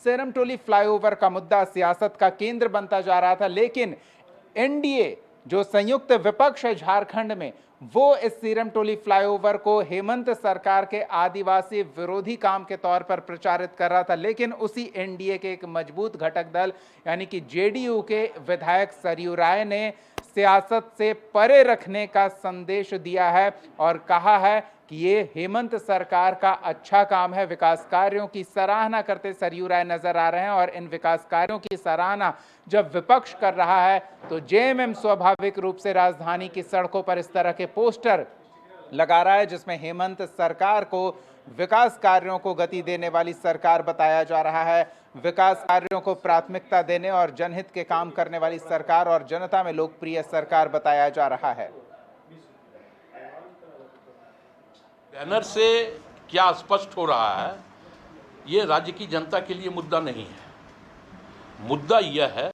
Serum टोली flyover का मुद्दा सियासत का केंद्र बनता जा रहा था, लेकिन एनडीए जो संयुक्त विपक्ष है झारखंड में, वो इस सीरम टोली फ्लाईओवर को हेमंत सरकार के आदिवासी विरोधी काम के तौर पर प्रचारित कर रहा था। लेकिन उसी एनडीए के एक मजबूत घटक दल यानी कि जेडीयू के विधायक सरयू राय ने सियासत से परे रखने का संदेश दिया है और कहा है कि ये हेमंत सरकार का अच्छा काम है। विकास कार्यों की सराहना करते सरयू राय नजर आ रहे हैं और इन विकास कार्यों की सराहना जब विपक्ष कर रहा है तो जेएमएम स्वाभाविक रूप से राजधानी की सड़कों पर इस तरह के पोस्टर लगा रहा है जिसमें हेमंत सरकार को विकास कार्यों को गति देने वाली सरकार बताया जा रहा है, विकास कार्यों को प्राथमिकता देने और जनहित के काम करने वाली सरकार और जनता में लोकप्रिय सरकार बताया जा रहा है। बैनर से क्या स्पष्ट हो रहा है, ये राज्य की जनता के लिए मुद्दा नहीं है। मुद्दा यह है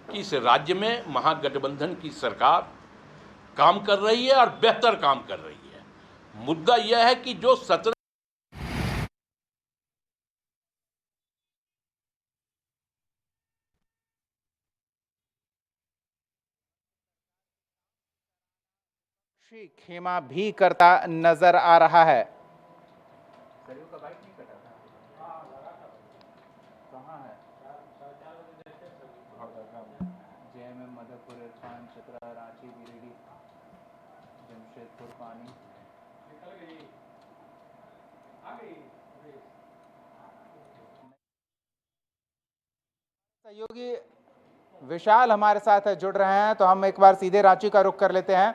कि इस राज्य में महागठबंधन की सरकार काम कर रही है और बेहतर काम कर रही है। मुद्दा यह है कि जो 17 खेमा भी करता नजर आ रहा है। जेएमएम मधुपुर, इरफान, चतरा, रांची, गिरिडीह, जमशेदपुर, पानी सहयोगी विशाल हमारे साथ जुड़ रहे हैं, तो हम एक बार सीधे रांची का रुख कर लेते हैं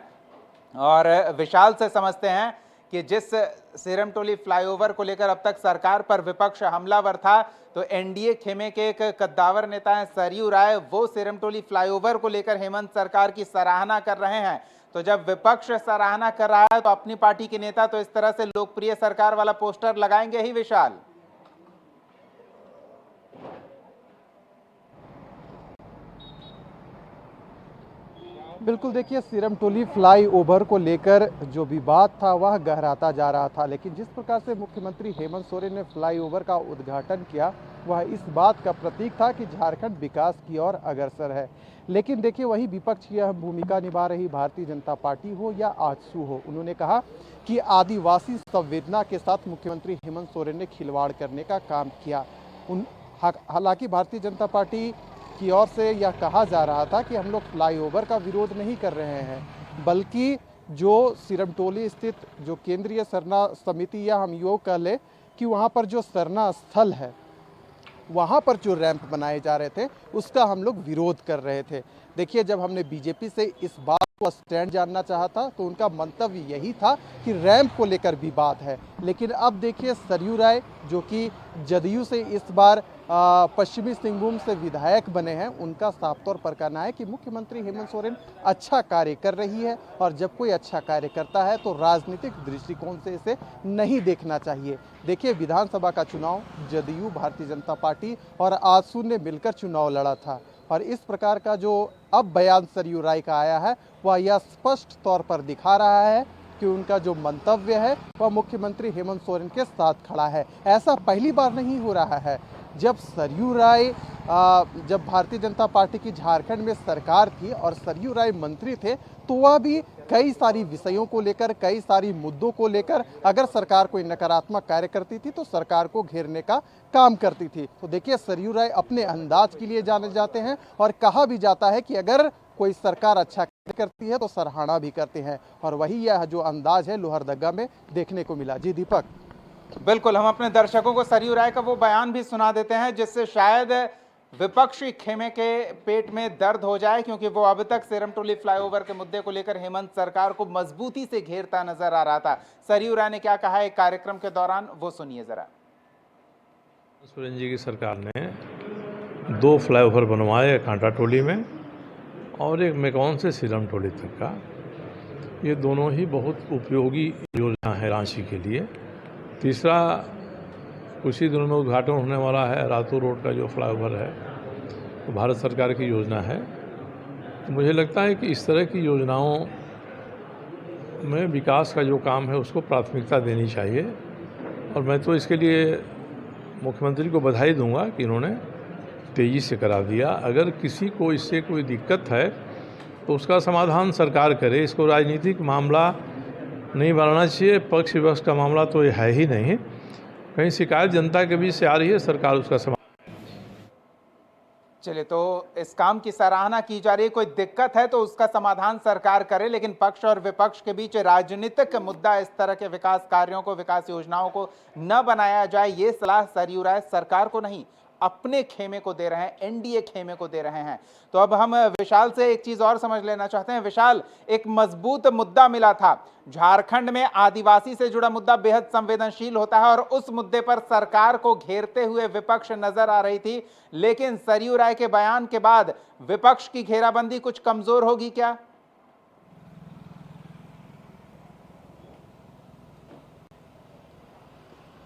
और विशाल से समझते हैं कि जिस सीरम टोली फ्लाईओवर को लेकर अब तक सरकार पर विपक्ष हमलावर था, तो एनडीए खेमे के एक कद्दावर नेता हैं सरयू राय, वो सीरम टोली फ्लाईओवर को लेकर हेमंत सरकार की सराहना कर रहे हैं। तो जब विपक्ष सराहना कर रहा है तो अपनी पार्टी के नेता तो इस तरह से लोकप्रिय सरकार वाला पोस्टर लगाएंगे ही विशाल। बिल्कुल, देखिए सीरम टोली फ्लाईओवर को लेकर जो विवाद था वह गहराता जा रहा था, लेकिन जिस प्रकार से मुख्यमंत्री हेमंत सोरेन ने फ्लाईओवर का उद्घाटन किया वह इस बात का प्रतीक था कि झारखंड विकास की ओर अग्रसर है। लेकिन देखिए वही विपक्ष की अहम भूमिका निभा रही भारतीय जनता पार्टी हो या आजसू हो, उन्होंने कहा कि आदिवासी संवेदना के साथ मुख्यमंत्री हेमंत सोरेन ने खिलवाड़ करने का काम किया। हालांकि भारतीय जनता पार्टी की ओर से यह कहा जा रहा था कि हम लोग फ्लाईओवर का विरोध नहीं कर रहे हैं, बल्कि जो सिरमटोली स्थित जो केंद्रीय सरना समिति या हम योग कह ले कि वहाँ पर जो सरना स्थल है वहाँ पर जो रैंप बनाए जा रहे थे उसका हम लोग विरोध कर रहे थे। देखिए, जब हमने बीजेपी से इस बात को स्टैंड जानना चाहा था तो उनका मंतव्य यही था कि रैंप को लेकर विवाद है, लेकिन अब देखिए सरयू राय जो कि जदयू से इस बार पश्चिमी सिंहभूम से विधायक बने हैं, उनका साफ तौर पर कहना है कि मुख्यमंत्री हेमंत सोरेन अच्छा कार्य कर रही है और जब कोई अच्छा कार्य करता है तो राजनीतिक दृष्टिकोण से इसे नहीं देखना चाहिए। देखिए, विधानसभा का चुनाव जदयू, भारतीय जनता पार्टी और आजसू ने मिलकर चुनाव लड़ा था और इस प्रकार का जो अब बयान सरयू राय का आया है वह यह स्पष्ट तौर पर दिखा रहा है कि उनका जो मंतव्य है वह मुख्यमंत्री हेमंत सोरेन के साथ खड़ा है। ऐसा पहली बार नहीं हो रहा है। जब सरयू राय जब भारतीय जनता पार्टी की झारखंड में सरकार थी और सरयू राय मंत्री थे तो वह भी कई सारी विषयों को लेकर, कई सारी मुद्दों को लेकर अगर सरकार कोई नकारात्मक कार्य करती थी तो सरकार को घेरने का काम करती थी। तो देखिए, सरयू राय अपने अंदाज के लिए जाने जाते हैं और कहा भी जाता है कि अगर कोई सरकार अच्छा कार्य करती है तो सराहना भी करते हैं और वही यह जो अंदाज है लोहरदगा में देखने को मिला। जी दीपक। बिल्कुल, हम अपने दर्शकों को सरयू राय का वो बयान भी सुना देते हैं जिससे शायद विपक्षी खेमे के पेट में दर्द हो जाए, क्योंकि वो अब तक सीरम टोली फ्लाईओवर के मुद्दे को लेकर हेमंत सरकार को मजबूती से घेरता नजर आ रहा था। सरयू राय ने क्या कहा एक कार्यक्रम के दौरान, वो सुनिए जरा। सोरेन जी की सरकार ने 2 फ्लाईओवर बनवाए, कांटा टोली में और एक मेकॉन से सीरम टोली तक का। ये दोनों ही बहुत उपयोगी योजना है रांची के लिए। तीसरा कुछ ही दिनों में उद्घाटन होने वाला है रातू रोड का जो फ्लाईओवर है, तो भारत सरकार की योजना है। तो मुझे लगता है कि इस तरह की योजनाओं में विकास का जो काम है उसको प्राथमिकता देनी चाहिए और मैं तो इसके लिए मुख्यमंत्री को बधाई दूंगा कि इन्होंने तेज़ी से करा दिया। अगर किसी को इससे कोई दिक्कत है तो उसका समाधान सरकार करे। इसको राजनीतिक मामला नहीं बनाना चाहिए। पक्ष विपक्ष का मामला तो ये है ही नहीं। कहीं शिकायत जनता के बीच से आ रही है, सरकार उसका समाधान। चलिए, तो इस काम की सराहना की जा रही है। कोई दिक्कत है तो उसका समाधान सरकार करे, लेकिन पक्ष और विपक्ष के बीच राजनीतिक मुद्दा इस तरह के विकास कार्यों को, विकास योजनाओं को न बनाया जाए, ये सलाह सरयू राय सरकार को नहीं, अपने खेमे को दे रहे हैं, एनडीए खेमे को दे रहे हैं। तो अब हम विशाल से एक चीज और समझ लेना चाहते हैं। विशाल, एक मजबूत मुद्दा मिला था झारखंड में, आदिवासी से जुड़ा मुद्दा बेहद संवेदनशील होता है और उस मुद्दे पर सरकार को घेरते हुए विपक्ष नजर आ रही थी, लेकिन सरयू राय के बयान के बाद विपक्ष की घेराबंदी कुछ कमजोर होगी क्या?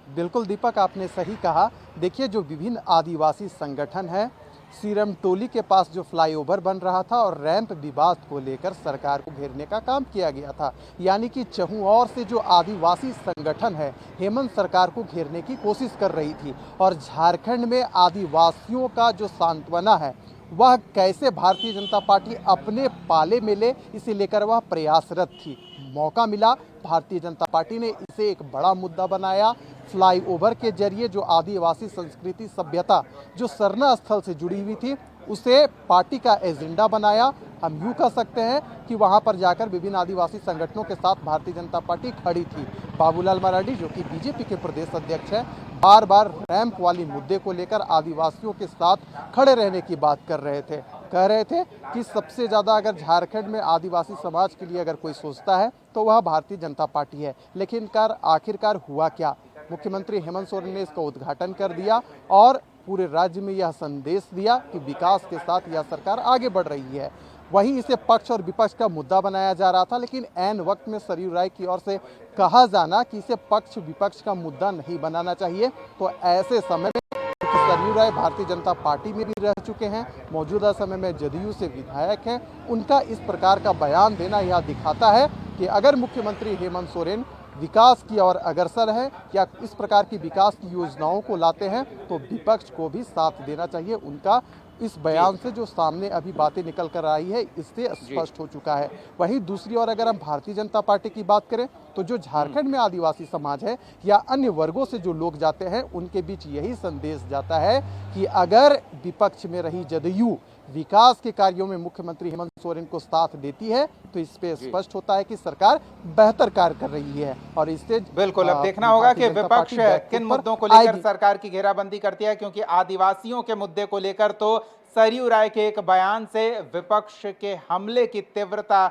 बिल्कुल दीपक, आपने सही कहा। देखिए, जो विभिन्न आदिवासी संगठन हैं, सीरम टोली के पास जो फ्लाईओवर बन रहा था और रैंप विवाद को लेकर सरकार को घेरने का काम किया गया था, यानी कि चहुं ओर से जो आदिवासी संगठन है हेमंत सरकार को घेरने की कोशिश कर रही थी। और झारखंड में आदिवासियों का जो सांत्वना है वह कैसे भारतीय जनता पार्टी अपने पाले में ले, इसे लेकर वह प्रयासरत थी। मौका मिला, भारतीय जनता पार्टी ने इसे एक बड़ा मुद्दा बनाया। फ्लाईओवर के जरिए जो आदिवासी संस्कृति सभ्यता जो सरना स्थल से जुड़ी हुई थी उसे पार्टी का एजेंडा बनाया। हम यूँ कह सकते हैं कि वहाँ पर जाकर विभिन्न आदिवासी संगठनों के साथ भारतीय जनता पार्टी खड़ी थी। बाबूलाल मरांडी, जो कि बीजेपी के प्रदेश अध्यक्ष हैं, बार बार रैंप वाली मुद्दे को लेकर आदिवासियों के साथ खड़े रहने की बात कर रहे थे। कह रहे थे कि सबसे ज़्यादा अगर झारखंड में आदिवासी समाज के लिए अगर कोई सोचता है तो वह भारतीय जनता पार्टी है। लेकिन आखिरकार हुआ क्या? मुख्यमंत्री हेमंत सोरेन ने इसका उद्घाटन कर दिया और पूरे राज्य में यह संदेश दिया कि विकास के साथ यह सरकार आगे बढ़ रही है। वहीं इसे पक्ष और विपक्ष का मुद्दा बनाया जा रहा था, लेकिन ऐन वक्त में सरयू राय की ओर से कहा जाना कि इसे पक्ष विपक्ष का मुद्दा नहीं बनाना चाहिए, तो ऐसे समय में सरयू राय भारतीय जनता पार्टी में भी रह चुके हैं, मौजूदा समय में जदयू से विधायक हैं, उनका इस प्रकार का बयान देना यह दिखाता है कि अगर मुख्यमंत्री हेमंत सोरेन विकास की ओर अग्रसर है या इस प्रकार की विकास की योजनाओं को लाते हैं तो विपक्ष को भी साथ देना चाहिए। उनका इस बयान से जो सामने अभी बातें निकल कर आई है इससे स्पष्ट हो चुका है। वहीं दूसरी ओर अगर हम भारतीय जनता पार्टी की बात करें तो जो झारखंड में आदिवासी समाज है या अन्य वर्गों से जो लोग जाते हैं उनके बीच यही संदेश जाता है कि अगर विपक्ष में रही जदयू विकास के कार्यों में मुख्यमंत्री हेमंत सोरेन को साथ देती है तो इस पे स्पष्ट होता है कि सरकार बेहतर कार्य कर रही है। और इससे बिल्कुल अब देखना होगा कि विपक्ष किन मुद्दों को लेकर सरकार की घेराबंदी करती है, क्योंकि आदिवासियों के मुद्दे को लेकर तो सरयू राय के एक बयान से विपक्ष के हमले की तीव्रता,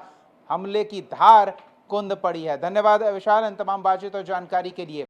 हमले की धार कुंद पड़ी है। धन्यवाद विशाल इन तमाम बातचीत और जानकारी के लिए।